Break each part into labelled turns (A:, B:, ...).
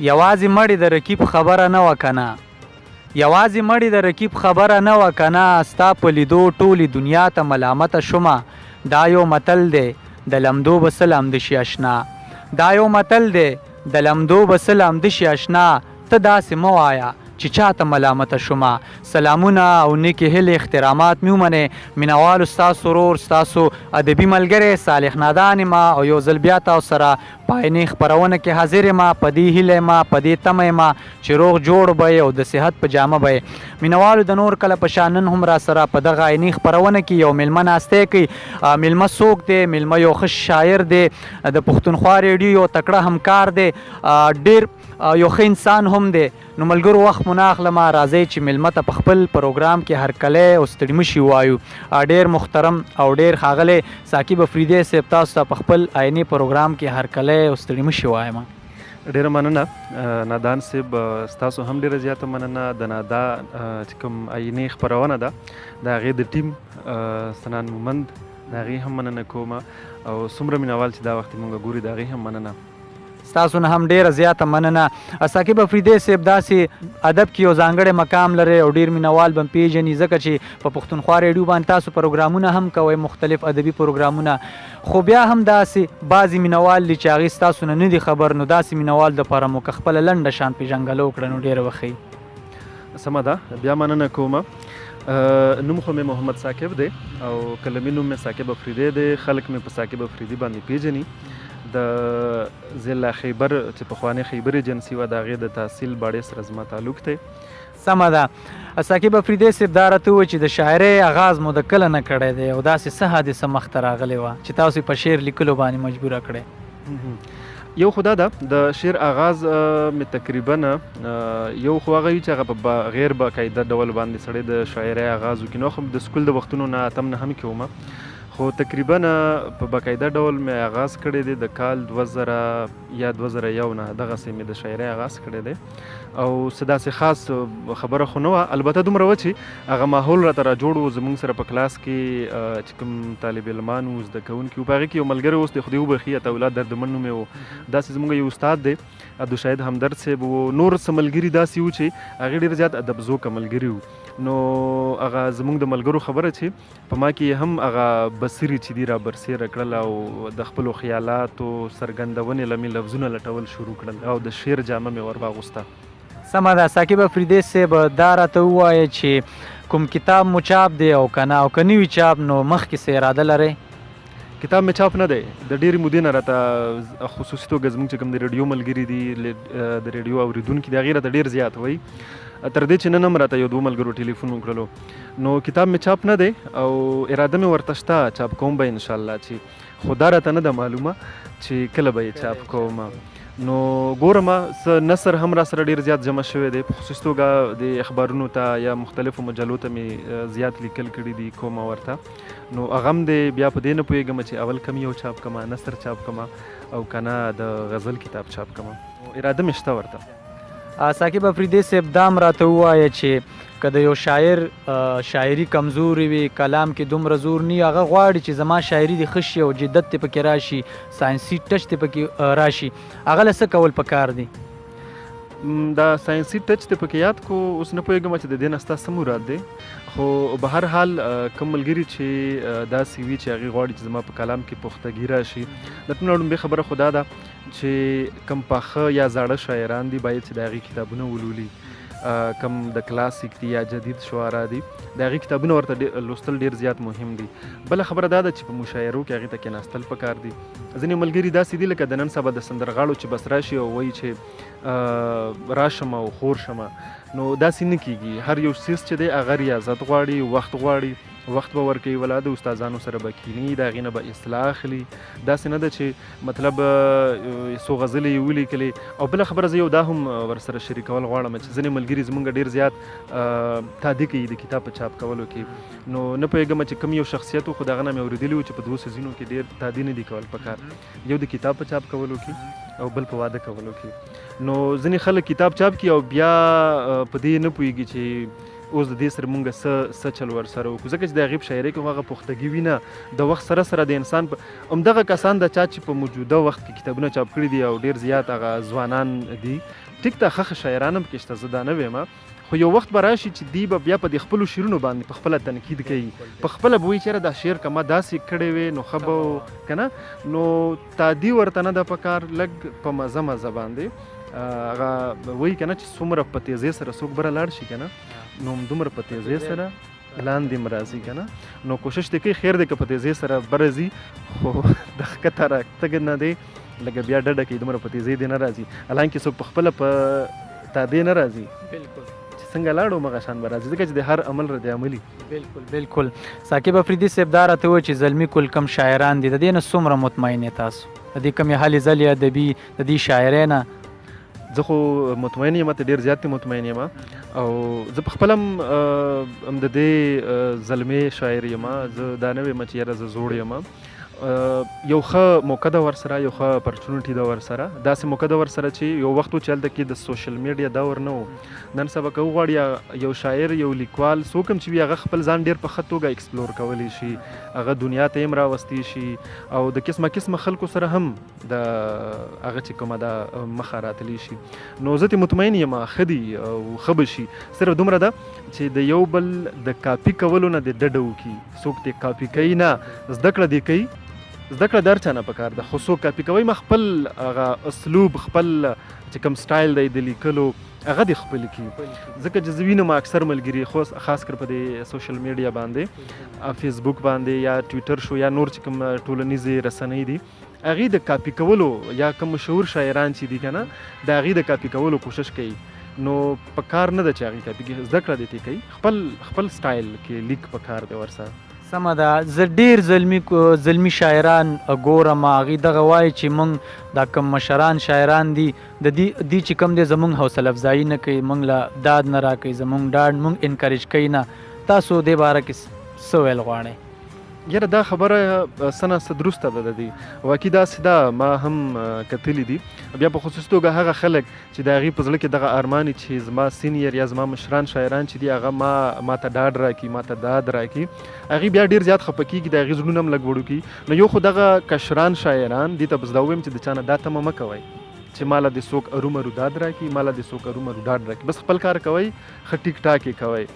A: یوازې مړی د رقیب خبره نه وه که نه یوازې مړی د رقیب خبره نه وه که نه ستا په لیدو ټولې دنیا ته ملامته شومه دا یو متل دی د لمدو به څه لمده شي اشنا دا یو متل دی د لمدو به څه لمده شي اشنا ته داسې مه وایه چې چاته ملامته شومه سلامونه او نیکې هیلې احترامات مې ومنئ مینهوالو ستاسو ورور ستاسو ادبي ملګری صالح نادان یم او یو ځل بیا تاسو سره په عیني خپرونه کې حاضر یم په دې هیله یم په دې تمه یم چې روغ جوړ به یې او د صحت په جامه به یې مینهوالو د نور کله په شان نن هم را سره په دغه عیني خپرونه کې یو میلمه ناستی کوي میلمه څوک دی میلمه یو ښه شاعر دی د پښتونخوا ریډیو یو تکړه همکار دی ډېر یو ښه انسان هم دی نو ملګرو وخت مو نه اخلمه راځئ چې میلمه ته په خپل پروګرام کې هرکلی او ستړي مشي ووایو ډېر محترم او ډېر ښاغلی ثاقب افریدی صاحب تاسو ته په خپل عیني پروګرام کې هرکلی او ستړي مشي وایم
B: ډېره مننه نادان صاحب ستاسو هم ډېره زیاته مننه د نادا چې کوم عیني خپرونه ده د هغې د ټیم سنان مومند د هغې هم مننه کوم او څومره مینهوال چې دا وخت مونږ ګوري د هغې هم مننه
A: ستاسو نه هم ډېره زیاته مننه ثاقب افریدی صاحب داسې ادب کې یو ځانګړی مقام لري او ډېر مینهوال به پیژني ځکه چې په پښتونخوا ریډیو باندې تاسو پروګرامونه هم کوئ مختلف ادبي پروګرامونه خو بیا هم داسې بعضې مینهوال دي چې هغې ستاسو نه دي خبر نو داسې مینهوال دپاره مو که خپله لنډه شان پېژنګله وکړه نو ډېره وښیي
B: سمه ده بیا مننه کومه نوم خو مې محمد ثاقب دی او کلمي نوم مې ثاقب افریدی دی خلک مې په ثاقب افریدي باندې پیژني د ضلع خیبر چې پخوانۍ خیبر ایجنسي وه د هغې د تحصیل باړې سره زما تعلق دی
A: سمه ده ثاقب افریدی صاحب دا راته ووایي چې د شاعرۍ آغاز مو د کله نه کړی دی او داسې څه حادثه مخته راغلې وه چې تاسو په شعر لیکلو باندې مجبوره کړی
B: یو خو دا ده د شعر آغاز مې تقریبا یو خو هغه وي چې هغه په غیر باقاعده ډول باندې سړی د شاعرۍ آغاز وکړي نو خو د سکول د وختونو نه اتم نه هم کې ومه خو تقریبا په باقاعده ډول مې آغاز کړی دی د کال 2000 یا 2001 نه دغسې مې د شاعرۍ آغاز کړی دی او څه داسې خاص خبره خو نه وه البته دومره وه چې هغه ماحول راته را جوړ و زموږ سره په کلاس کې چې کوم طالب علمان وو زده کوونکي وو په هغې کې یو ملګری اوس د خدای وبخي عطاالله دردمن نوم یې و داسې زموږ یو استاد دی عبدالشاهد همدرد صاحب و نور څه ملګري داسې وو چې هغې ډېر زیات ادبزوکه ملګري وو نو هغه زموږ د ملګرو خبره چې په ما کې هم هغه بصیرې چې دي را برسېره کړل او د خپلو خیالاتو څرګندونې له مې لفظونه لټول شروع کړل او د شعر جامه مې ور واغوسته
A: سمه ده ثاقب افریدی صاحب دا راته ووایه چې کوم کتاب مو چاپ دی او که نه او که نه وي چاپ نو مخکې څه اراده لرئ
B: کتاب مې چاپ نه دی د ډېرې مودې نه راته خصوصي توګه زموږ چې کوم د ریډیو ملګري دي د ریډیو اورېدونکي دي هغې راته ډېر زیات وایي تر دې چې نن هم راته یو دوه ملګرو ټلیفون وکړلو نو کتاب مې چاپ نه دی او اراده مې ورته شته چاپ کوم به انشاءالله چې خو دا راته نه ده معلومه چې کله به یې چاپ کوم نو ګورم څه نثر هم را سره ډېر زیات جمع شوی دی په خصوصي توګه د اخبارونو ته یا مختلفو مجلو ته مې زیات لیکل کړي دي کومه ورته نو هغه هم دی بیا په دې نه پوهېږم چې اول کم یو چاپ کما نثر چاپ کما او که نه د غزل کتاب چاپ کما اراده مې شته ورته
A: ثاقب افریدی صاحب دا هم راته ووایه چې که د یو شاعر شاعري کمزوري وي کلام کې دومره زور نه هغه غواړي چې زما شاعري دې ښه شي او جدت دې پکې راشي ساینسي ټچ دې پکې راشي هغه له څه کول پکار دي
B: دا ساینسي ټچ ته پکې یاد کو اوس نه پوهېږم چې د دې نه ستا څه مراد دی خو به هر حال کوم ملګري چې داسې وي چې هغې غواړي چې زما په کلام کې پختګي راشي د ټول نه لومبۍ خبره خو دا ده چې کم پاخه یا زاړه شاعران دي باید چې د هغې کتابونه ولولي کم د کلاسیک دي یا جدید شعرا دي د هغې کتابونه ورته لوستل ډېر زیات مهم دي بله خبره دا ده چې په مشاعرو کې هغې ته کېناستل پکار دي ځینې ملګري داسې دي لکه د نن سبا د سندرغاړو چې بس راشي او وایي چې راشم او خور شمه نو داسې نه کېږي هر یو څیز چې دی هغه ریاضت غواړي وخت غواړي وخت به ورکوي ولا د استادانو سره به کینی د هغې نه به اصلاح اخلي داسې نه ده چې مطلب څو غزلې یې ولیکلې او بله خبره زه یو دا هم ورسره شریکول غواړم چې ځینې ملګري زموږ ډېر زیات تادي کوي د کتاب په چاپ کولو کې نو نه پوهېږم چې کوم یو شخصیت و خو د هغه نه مې اورېدلي و چې په دوو څیزونو کې ډېر تادي نه دي کول پکار یو د کتاب په چاپ کولو کې او بل په واده کولو کې نو ځینې خلک کتاب چاپ کړي او بیا په دې نه پوهېږي چې اوس د دې سره مونږ څه چل ورسره وکړو ځکه چې د هغې په شاعرۍ کې هغه پختګي وي نه د وخت سره سره د انسان همدغه کسان د چا چې په موجوده وخت کې کتابونه چاپ کړي دي او ډېر زیات هغه ځوانان دي ټیک ته ښه شاعران هم پکې شته زه دا نه ویم خو یو وخت به راشي چې دوی به بیا په د خپلو شعرونو باندې په خپله تنقید کوي په خپله به وایي چېرې دا شعر که ما داسې کړی وی نو ښه به که نه نو تادي ورته نه ده پکار لږ په مزه مزه باندې هغه وایي که نه چې څومره په تیزۍ سره څوک بره لاړ شي که نه نو همدومره په تیزۍ سره لاندې هم راځي که نه نو کوشش دې کوي خیر دی که په تیزۍ سره بره ځي خو د ښکته راتګ نه دی لکه بیا ډډه کوي دومره په تیزۍ دې نه راځي حالانکې څوک په خپله په تادۍ نه راځي چې څنګه لاړو مغه شان به راځي ځکه چې د هر عمل رد عملي
A: بالکل ثاقب افریدي صاحب دا راته ووایي چې زلمي کل کم شاعران دي د دې نه څومره مطمئن یې تاسو د دې کمې هلې ځلې ادبي د دې شاعرۍ نه
B: زه خو مطمئن یم ته ډېر زیات مطمئن یم او زه په خپل هم د دې زلمې شاعر یم زه دا نه وایم چې یاره زه زوړ یم یو ښه موقع ده ورسره یو ښه اپرچونټي ده ورسره داسې موقع ده ورسره چې یو وخت و چې هلته کې د سوشل میډیا دور نه و نن سبا که وغواړي یو شاعر یو لیکوال څوک هم چې وي هغه خپل ځان ډېر په ښه توګه ایکسپلور کولی شي هغه دنیا ته هم راوستی شي او د قسمه خلکو سره هم د هغه چې کومه ده مخه راتلی شي نو زه ترې مطمئن یم ښه دي او ښه به شي صرف دومره ده چې د یو بل د کاپي کولو نه د ډډه وکړي څوک دې کاپي کوي نه زده کړه دې کوي زده کړه در چا نه پکار ده خو څوک کاپي کوي ما خپل هغه اسلوب خپل چې کوم سټایل دی د لیکلو هغه دې خپل کړي ځکه چې زه وینم اکثر ملګري خاص کر په دې سوشل میډیا باندې فیسبوک باندې یا ټویټر شو یا نور چې کوم ټولنیزې رسنۍ دي هغې د کاپي کولو یا کوم مشهور شاعران چې دي که نه د هغې د کاپي کولو کوشش کوي نو په کار نه ده چې هغې کاپي کوي زده کړه دې کوي خپل سټایل کې لیک په کار دی ورسره
A: سمه ده زه ډېر زلمي شاعران ګورم هغې دغه وایي چې موږ دا کوم مشران شاعران دي د دې چې کوم دی زموږ حوصله افزایي نه کوي موږ له داد نه راکوي زموږ ډاډ موږ انکریج کوي نه تاسو دې باره کې څه ویل غواړئ
B: یاره دا خبره څه نه څه درسته ده د دې واقعي داسې ده ما هم کتلي دي بیا په خصوصي توګه هغه خلک چې د هغې په زړه کې دغه ارمان چې زما سینیر یا زما مشران شاعران چې دي هغه ما ته ډاډ راکړي ما ته داد راکړي هغې بیا ډېر زیات خفه کېږي د هغې زړونه هم لږ وړو کړي نو یو خو دغه کشران شاعران دې ته به زه دا ووایم چې د چا نه دا تمه مه کوئ چې ماله دې څوک ارومرو داد راکړي ماله دې څوک ارومرو ډاډ راکړي بس خپل کار کوئ ښه ټیک ټاک یې کوئ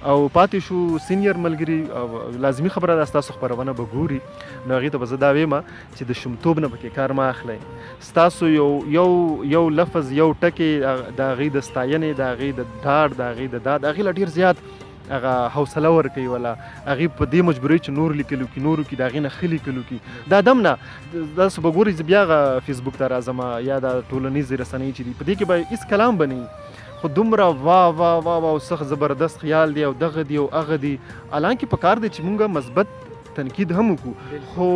B: او پاتې شو سینیر ملګري لازمي خبره ده ستاسو خپرونه به ګوري نو هغې ته به زه دا وایم چې د شومتوب نه پکې کار مه اخلئ ستاسو یو لفظ یو ټکې د هغې د ستاینې د هغې د ډاډ د هغې د داد هغې له ډېر زیات هغه حوصله ورکوي ولا هغې په دې مجبوري چې نور لیکلو کې نورو کې د هغې نه ښه لیکلو کې دا دم نه داسې به ګورئ زه بیا هغه فیسبوک ته راځم یا د ټولنیزې رسنۍ چې دي په دې کې به هېڅ کلام به نه خو دومره وا سخت زبردست خیال دی او دغه دی او هغه دی حالانکې په کار دی چې مونږ مثبت تنقید هم وکړو خو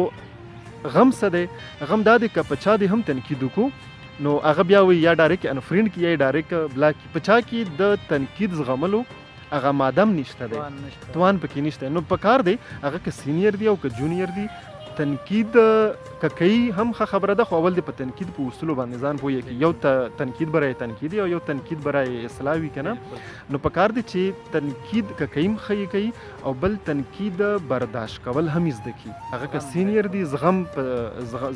B: غم څه دی غم دا دی که په چا دی هم تنقید وکړو نو هغه بیا وایي یا ډایرکټ انفرینډ کړي یا ډایرکټ بلاک کړي په چا کې د تنقید زغملو هغه مادم نشته دی توان پکې نشته نو په کار دی هغه که سینیر دی او که جونیر دی تنقید که کوي هم ښه خبره ده خو اول د په تنقید په اصولو باندې ځان پوهیږي کې یو تنقید برای تنقید او یو تنقید برای اصلاح وي که نه نو په کار دی چې تنقید که کوي هم ښه کوي او بل تنقید برداشت کول هم زده کړي هغه که سینیر دی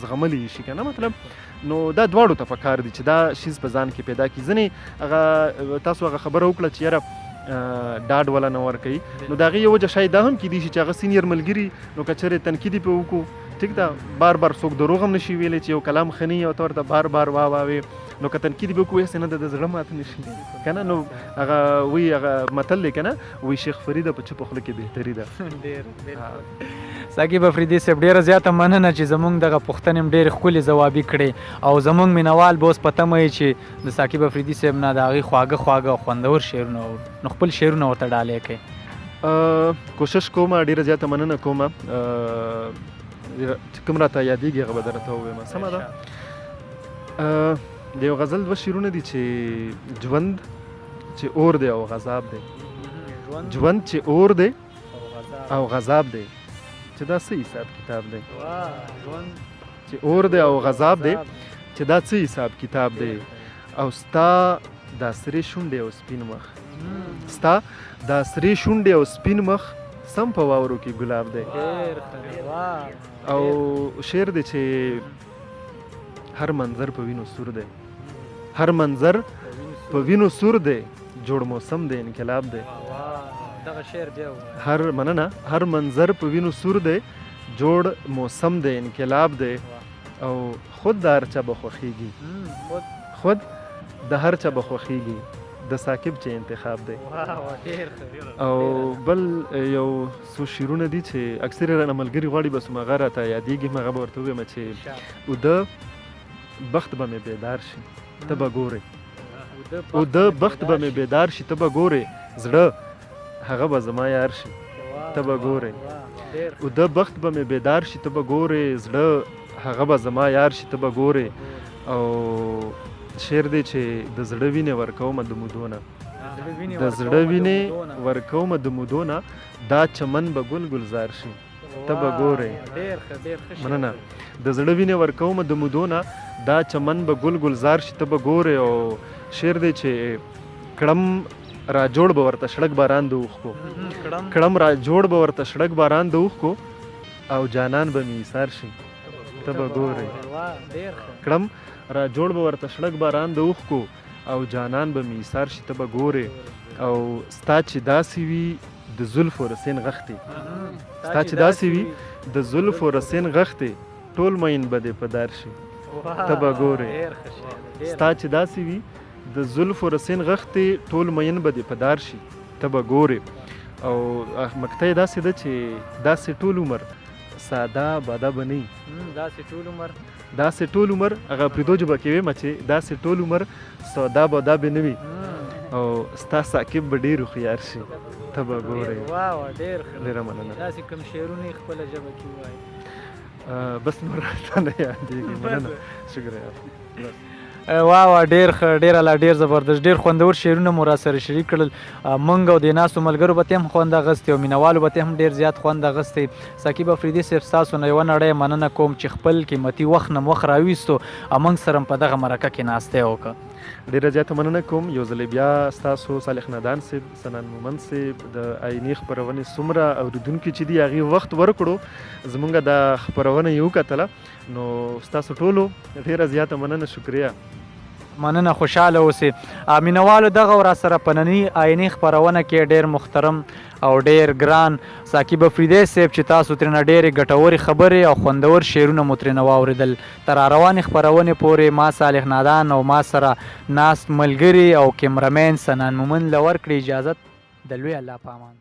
B: زغملی شي که نه مطلب نو دا دواړو ته په کار دی چې دا شیز په ځان کې پیدا کړي ځینې هغه تاسو هغه خبره وکړه چې یاره ډاډ ولا نه ورکوي نو د هغې یو وجه شاید دا هم کیدای شي چې هغه سینیر ملګري نو که چېرې تنقید یې پرې وکړو ټیک ده بار څوک دروغ هم نشي ویلی چې یو کلام ښه نه وي او ته ورته بار واوې نو که تنقید یې وکړو هسې نه د زړه مات نه شي که نه نو هغه وایي هغه متل دی که نه وایي شیخ فریده په چوپه خوله کې بهتري ده
A: ثاقب افریدي صاحب ډېره زیاته مننه چې زموږ دغه پوښتنې هم ډېرې ښکلې ځوابي کړې او زموږ مینوال به اوس په تمه یي چې د ثاقب افریدي صاحب نه د هغې خواږه او خوندور شعرونه نو خپل شعرونه ورته ډالۍ کړئ
B: کوشش کوم ډېره زیاته مننه کوم چې کوم راته یادېږي هغه به درته ووایم سمه ده د یو غزل دوه شعرونه دي چې ژوند چې اور دی او غذاب دی ژوند چې اور دی او غذاب دی چې دا څه حساب کتاب دی چې اور دی او غذاب دی چې دا څه حساب کتاب دی او ستا دا سرې شونډې او سپین مخ ستا دا سرې شونډې او سپین مخ سم په واورو کې ګلاب دی. او شعر دی چې هر منظر په وینو سور دی، هر منظر په وینو سور دی، جوړ موسم دی انقلاب دی. هر منظر په وینو سور دی، جوړ موسم دی انقلاب دی. او خود د هر چا به خوښیږي، خود د هر چا به خوښیږي، د ثاقب چې انتخاب دی. او بل یو څو شعرونه دي چې اکثر رانه ملګري غواړي بس هغه راته یادېږي، هغه به ورته ووایم چې اوده بخت به مې بیدار شي ته به ګورې، اوده بخت به مې بیدار شي ته به ګورې، زړه هغه به زما یار شي ته به ګورې، اوده بخت به مې بیدار شي ته به ګورې، زړه هغه به زما یار شي ته به ګورې. او شعر دی چې د زړه وینې ورکومه د مودونه، د زړه وینې ورکومه د مودونه، دا چمن به ګل ګلزار شي ته به ګورې. مننه. د زړه وینې ورکومه د مودونه، دا چمن به ګل گلزار شي ته به ګورې. او شعر دی چې کړم را جوړ به ورته شړک باران د اوښکو، کړم را جوړ به ورته شړک باران د اوښکو، او جانان به مې ایثار شي ته به ګورې. کړم را جوړ به ورته شړک باران د اوښکو، او جانان به مې ایثار شي ته به ګورې. او ستا چې داسې وي د زلفو رسین غختې، ستا چې داسې وي د زلفو رسین غختې، ټول مین به دې په دار شي ته به ګورې. ستا چې داسې وي د زلفو رسین غختې، ټول مین به دې په دار شي ته به ګورې. او مقطع یې داسې ده چې داسې ټول عمر ساده باده به نه وي، داسې ټول عمر هغه پرېدو جبه کې ویمه چې داسې ټول عمر ساده باده به نه وي، او ستا ثاقب به ډېر هوښیار شي ته به ګورې. ډېره مننه. بس نور راته نه یادېږي. مننه، شکریه.
A: واه ډېر ښه، ډېر اعلی، ډېر زبردست، ډېر خوندور شعرونه مو راسره شریک کړل. موږ او د ناستو ملګرو به هم خوند اخیستی او مینوالو به هم ډېر زیات خوند اخیستی. ثاقب افریدي صاحب ستاسو نه یوه نړۍ مننه کوم چې خپل قیمتي وخت نه وخت راویستو او موږ سره په دغه مرکه کې ناستی وکړه.
B: ډېره زیاته مننه کوم. یو ځلې بیا ستاسو صالح نادان صاحب، سنان مومند صاحب، د آیني خپرونې څومره اورېدونکي چې دي هغې وخت ورکړو، زمونږ دا خپرونه یې وکتله، نو ستاسو ټولو ډېره زیاته مننه، شکریه.
A: مننه، خوشحاله اوسئ. مینوالو دغه راسره په ننني آیني خپرونه کې ډېر محترم او ډېر ګران ثاقب افریدی صاحب چې تاسو ترېنه ډېرې ګټورې خبرې او خوندور شعرونه مو ترېنه واورېدل. تر راروانې خپرونې پورې ما صالح نادان او ما سره ناست ملګري او کیمرمین سنان مومند له ورکړې اجازت د لوی الله په امان.